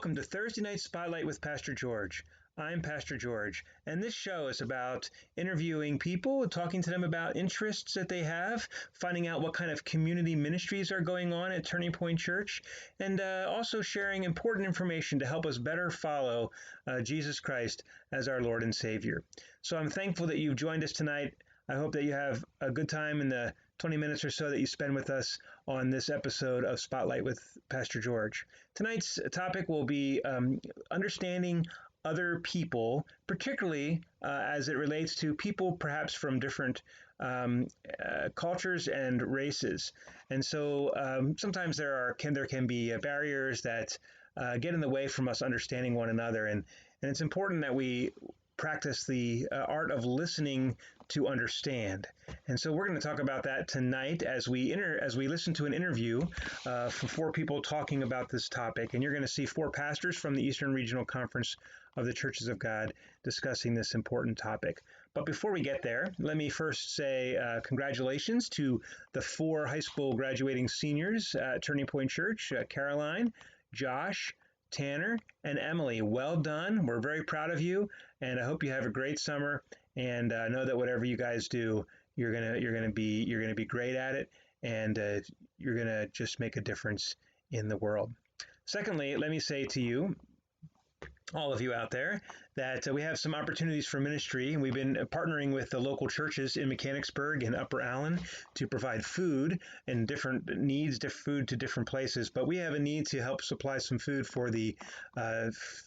welcome to Thursday Night Spotlight with Pastor George. I'm Pastor George, and this show is about interviewing people, talking to them about interests that they have, finding out what kind of community ministries are going on at Turning Point Church, and also sharing important information to help us better follow Jesus Christ as our Lord and Savior. So I'm thankful that you've joined us tonight. I hope that you have a good time in the 20 minutes or so that you spend with us on this episode of Spotlight with Pastor George. Tonight's topic will be understanding other people, particularly as it relates to people perhaps from different cultures and races. And so sometimes there can be barriers that get in the way from us understanding one another. And it's important that we practice the art of listening to understand. And so we're going to talk about that tonight as we listen to an interview from four people talking about this topic. And you're going to see four pastors from the Eastern Regional Conference of the Churches of God discussing this important topic. But before we get there, let me first say congratulations to the four high school graduating seniors at Turning Point Church, Caroline, Josh, Tanner, and Emily. Well done. We're very proud of you, and I hope you have a great summer. And know that whatever you guys do, you're gonna be great at it, and you're gonna just make a difference in the world. Secondly, let me say to you, all of you out there, that we have some opportunities for ministry. We've been partnering with the local churches in Mechanicsburg and Upper Allen to provide food and different needs, food to different places. But we have a need to help supply some food for the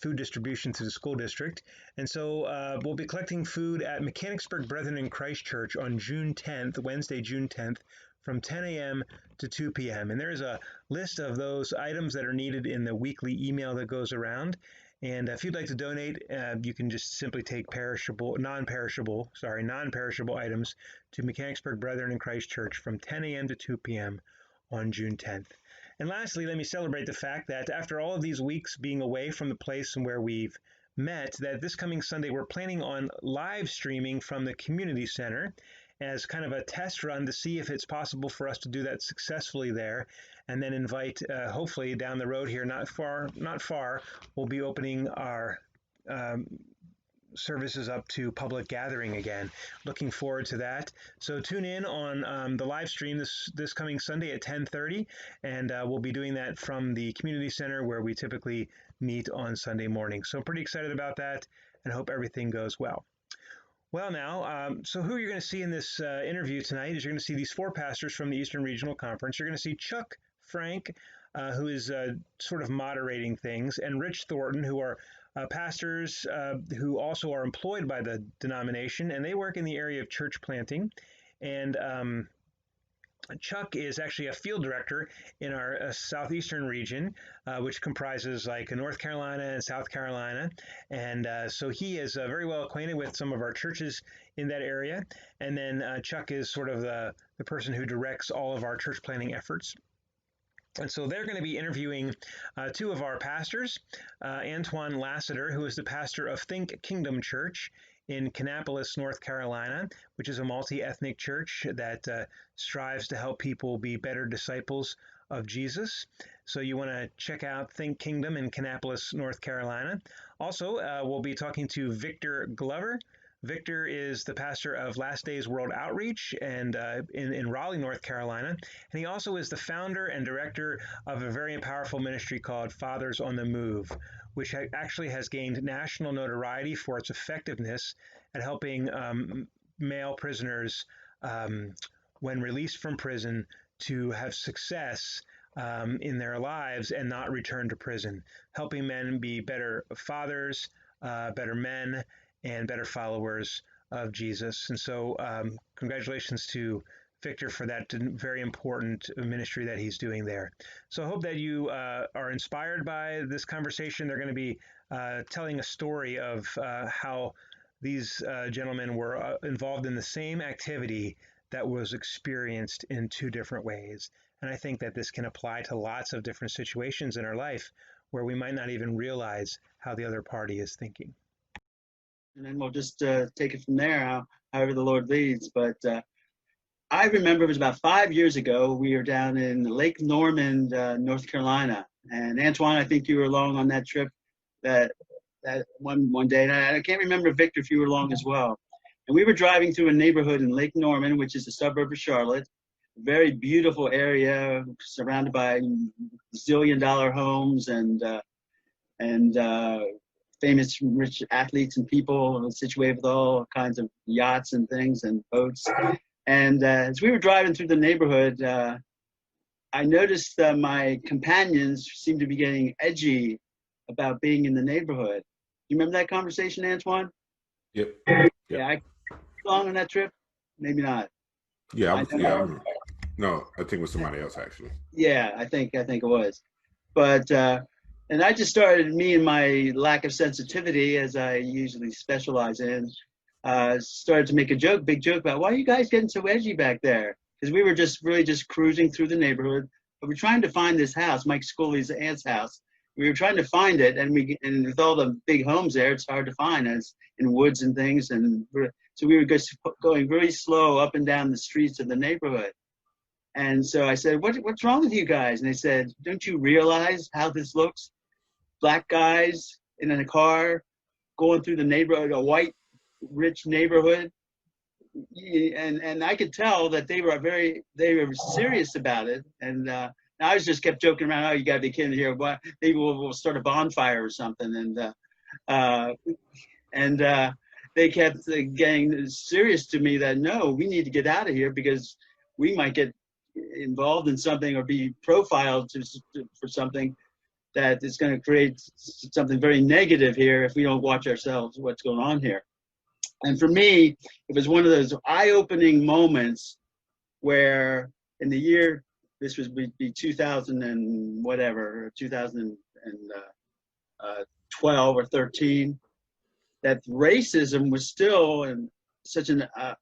food distribution to the school district. And so we'll be collecting food at Mechanicsburg Brethren in Christ Church on June 10th, Wednesday, June 10th, from 10 a.m. to 2 p.m. And there's a list of those items that are needed in the weekly email that goes around. And if you'd like to donate, you can just simply take non-perishable items to Mechanicsburg Brethren in Christ Church from 10 a.m. to 2 p.m. on June 10th. And lastly, let me celebrate the fact that after all of these weeks being away from the place where we've met, that this coming Sunday we're planning on live streaming from the community center as kind of a test run to see if it's possible for us to do that successfully there, and then invite, hopefully down the road here, not far, we'll be opening our services up to public gathering again. Looking forward to that. So tune in on the live stream this coming Sunday at 10:30, and we'll be doing that from the community center where we typically meet on Sunday morning. So I'm pretty excited about that, and hope everything goes well. Well, now, so who you're going to see in this interview tonight is you're going to see these four pastors from the Eastern Regional Conference. You're going to see Chuck Frank, who is sort of moderating things, and Rich Thornton, who are pastors who also are employed by the denomination, and they work in the area of church planting. And Chuck is actually a field director in our southeastern region, which comprises like North Carolina and South Carolina. And so he is very well acquainted with some of our churches in that area. And then Chuck is sort of the person who directs all of our church planting efforts. And so they're going to be interviewing two of our pastors, Antoine Lassiter, who is the pastor of Think Kingdom Church in Kannapolis, North Carolina, which is a multi-ethnic church that strives to help people be better disciples of Jesus. So you want to check out Think Kingdom in Kannapolis, North Carolina. Also, we'll be talking to Victor Glover. Victor is the pastor of Last Days World Outreach and in Raleigh, North Carolina. And he also is the founder and director of a very powerful ministry called Fathers on the Move, which actually has gained national notoriety for its effectiveness at helping male prisoners, when released from prison, to have success in their lives and not return to prison, helping men be better fathers, better men, and better followers of Jesus. And so congratulations to Victor for that very important ministry that he's doing there. So I hope that you are inspired by this conversation. They're going to be telling a story of how these gentlemen were involved in the same activity that was experienced in two different ways. And I think that this can apply to lots of different situations in our life where we might not even realize how the other party is thinking. And then we'll just take it from there, however the Lord leads. But I remember it was about 5 years ago, we were down in Lake Norman, North Carolina, And Antoine, I think you were along on that trip that one day, and I can't remember, Victor, if you were along as well. And we were driving through a neighborhood in Lake Norman, which is a suburb of Charlotte, a very beautiful area surrounded by zillion-dollar homes and famous rich athletes and people situated with all kinds of yachts and things and boats. And as we were driving through the neighborhood, I noticed that my companions seemed to be getting edgy about being in the neighborhood. You remember that conversation, Antoine? Yep. Yeah, Yep. I belong on that trip. Maybe not. Yeah. I Yeah. know. No, I think it was somebody else actually. Yeah, I think it was. But and I just started, me and my lack of sensitivity, as I usually specialize in, started to make a big joke about, why are you guys getting so edgy back there? Because we were just really just cruising through the neighborhood, but we're trying to find this house, Mike Scully's aunt's house. We were trying to find it, and with all the big homes there, it's hard to find, as in woods and things, so we were just going very slow up and down the streets of the neighborhood. And so I said, what's wrong with you guys? And they said, don't you realize how this looks? Black guys in a car going through the neighborhood, a white, rich neighborhood. And I could tell that they were serious about it. And I was just kept joking around, oh, you gotta be kidding here. Maybe we'll start a bonfire or something. And they kept getting serious to me that, no, we need to get out of here because we might get involved in something or be profiled for something that is going to create something very negative here if we don't watch ourselves, what's going on here. And for me, it was one of those eye-opening moments where in the year, this would be 2000 and whatever, 2012 or 13, that racism was still such a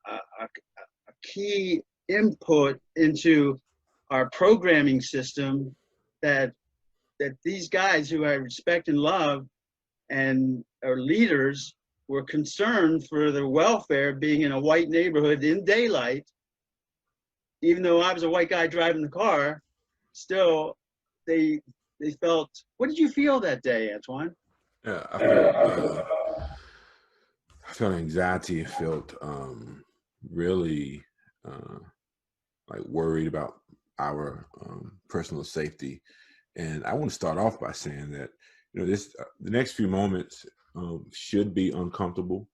key input into our programming system that these guys who I respect and love and are leaders were concerned for their welfare being in a white neighborhood in daylight. Even though I was a white guy driving the car, still they felt. What did you feel that day, Antoine? Yeah, I felt anxiety. I felt really like worried about our personal safety. And I want to start off by saying that, the next few moments should be uncomfortable.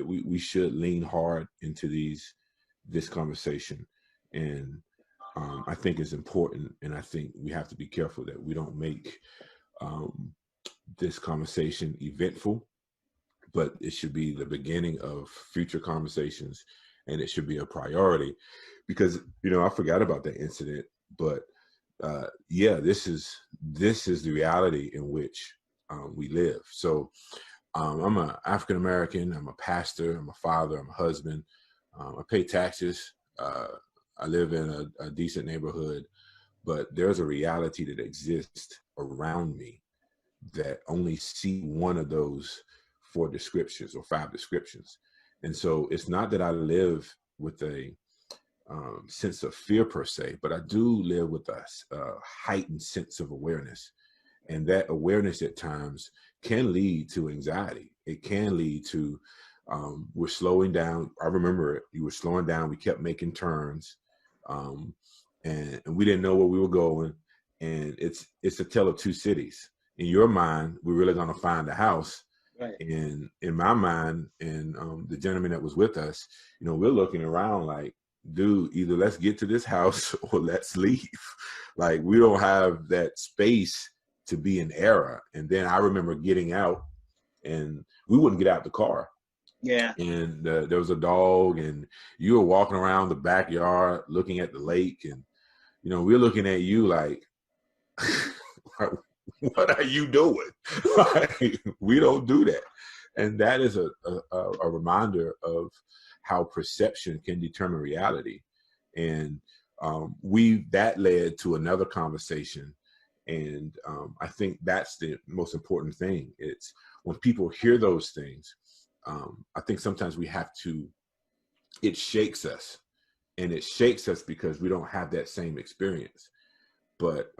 We should lean hard into this conversation, and I think it's important. And I think we have to be careful that we don't make this conversation eventful, but it should be the beginning of future conversations, and it should be a priority. Because I forgot about that incident, but yeah, this is the reality in which we live. So I'm an African American. I'm a pastor. I'm a father. I'm a husband. I pay taxes. I live in a decent neighborhood, but there's a reality that exists around me that only see one of those 4 descriptions or 5 descriptions. And so it's not that I live with a sense of fear per se, but I do live with a heightened sense of awareness. And that awareness at times can lead to anxiety. It can lead to, we're slowing down. I remember it. You were slowing down. We kept making turns. And we didn't know where we were going. And it's a tale of 2 cities. In your mind, we're really going to find a house. Right. And in my mind, and the gentleman that was with us, we're looking around like, dude, either let's get to this house or let's leave. Like, we don't have that space to be in error. And then I remember getting out, and we wouldn't get out the car. Yeah. And there was a dog, and you were walking around the backyard looking at the lake, and we're looking at you like, what are you doing? Like, we don't do that. And that is a reminder of how perception can determine reality. And that led to another conversation. And I think that's the most important thing. It's when people hear those things, I think sometimes it shakes us. And it shakes us because we don't have that same experience. But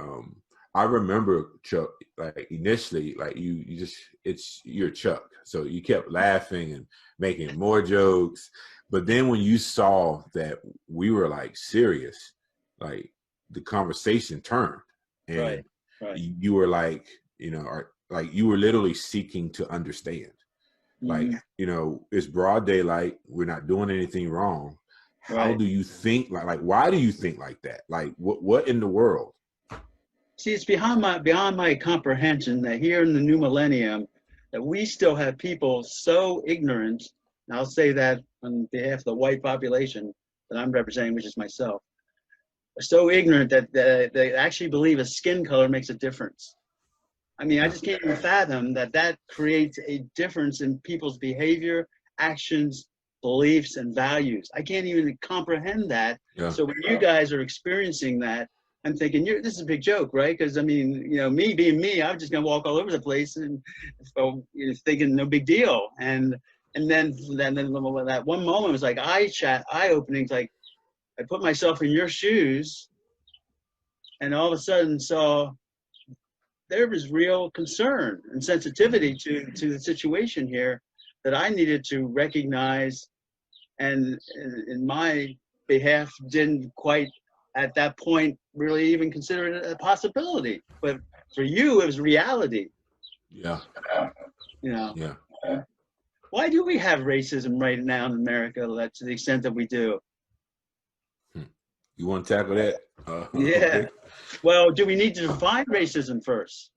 I remember Chuck, like initially, like you're Chuck. So you kept laughing and making more jokes. But then when you saw that we were like serious, like the conversation turned Right. and Right. you were like, like you were literally seeking to understand. Like, Mhm. it's broad daylight. We're not doing anything wrong. How Right. do you think like why do you think like that? Like what in the world? See, it's beyond my comprehension that here in the new millennium, that we still have people so ignorant, and I'll say that on behalf of the white population that I'm representing, which is myself, are so ignorant that they actually believe a skin color makes a difference. I mean, I Yeah. just can't even fathom that creates a difference in people's behavior, actions, beliefs, and values. I can't even comprehend that. Yeah. So when you guys are experiencing that, I'm thinking, this is a big joke, right? Because I mean, me being me, I'm just gonna walk all over the place and thinking no big deal. And then that one moment was like eye opening. Like I put myself in your shoes, and all of a sudden saw there was real concern and sensitivity to the situation here that I needed to recognize, and in my behalf didn't quite at that point really even consider it a possibility. But for you, it was reality. Yeah. You know, Yeah. why do we have racism right now in America to the extent that we do? Hmm. You want to tackle that? Yeah. Okay. Well, do we need to define racism first?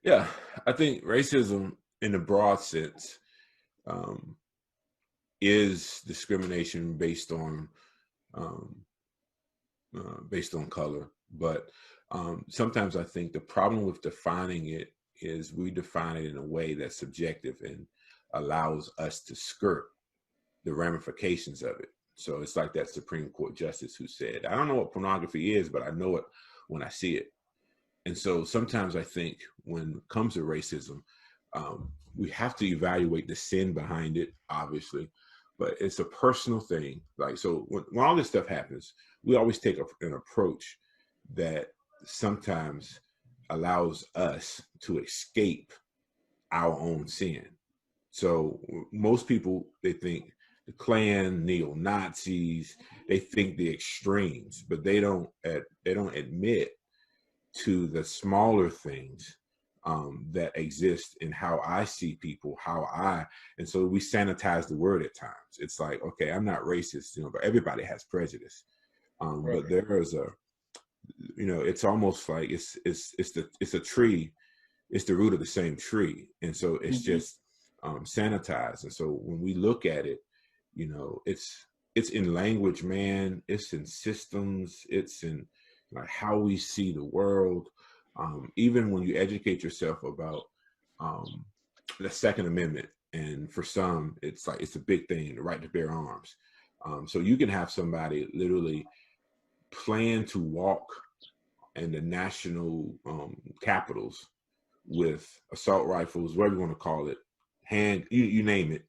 Yeah. I think racism in the broad sense um, is discrimination um, based on color. But sometimes I think the problem with defining it is we define it in a way that's subjective and allows us to skirt the ramifications of it. So it's like that Supreme Court justice who said, I don't know what pornography is, but I know it when I see it. And so sometimes I think when it comes to racism, we have to evaluate the sin behind it, obviously, but it's a personal thing. Like, so when all this stuff happens, we always take an approach that sometimes allows us to escape our own sin. So most people, they think the Klan, neo-Nazis, they think the extremes, but they don't admit to the smaller things that exist in how I see people, and so we sanitize the word at times. It's like, okay, I'm not racist, but everybody has prejudice. Right. But there is it's almost like it's a tree, it's the root of the same tree, and so it's Mm-hmm. just sanitized. And so when we look at it, it's in language, man. It's in systems. It's in like how we see the world. Even when you educate yourself about um, the Second Amendment, and for some, it's like it's a big thing, the right to bear arms. So you can have somebody literally plan to walk in the national capitals with assault rifles, whatever you want to call it, you name it,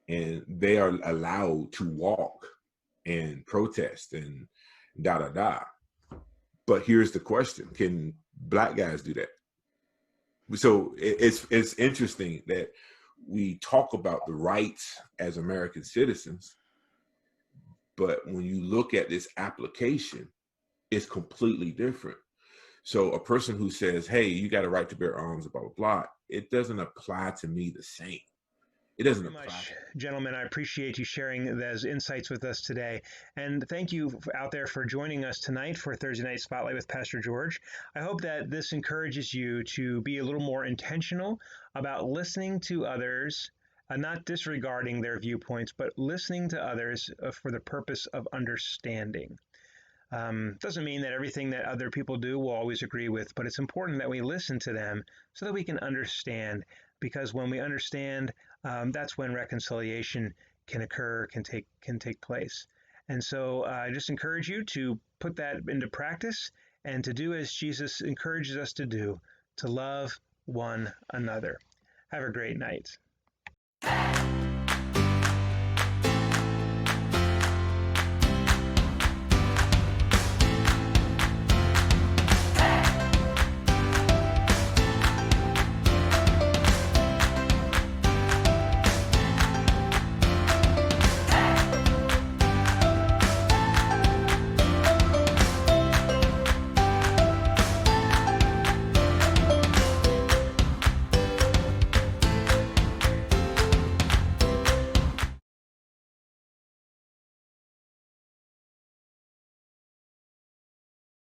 and they are allowed to walk and protest and da da da. But here's the question: can black guys do that? So it's interesting that we talk about the rights as American citizens, but when you look at this application, it's completely different. So a person who says, "Hey, you got a right to bear arms," blah blah blah, it doesn't apply to me the same. It doesn't Very apply. much, gentlemen. I appreciate you sharing those insights with us today. And thank you out there for joining us tonight for Thursday Night Spotlight with Pastor George. I hope that this encourages you to be a little more intentional about listening to others, not disregarding their viewpoints, but listening to others for the purpose of understanding. Doesn't mean that everything that other people do we'll always agree with, but it's important that we listen to them so that we can understand. Because when we understand, that's when reconciliation can occur, can take place. And so I just encourage you to put that into practice and to do as Jesus encourages us to do, to love one another. Have a great night.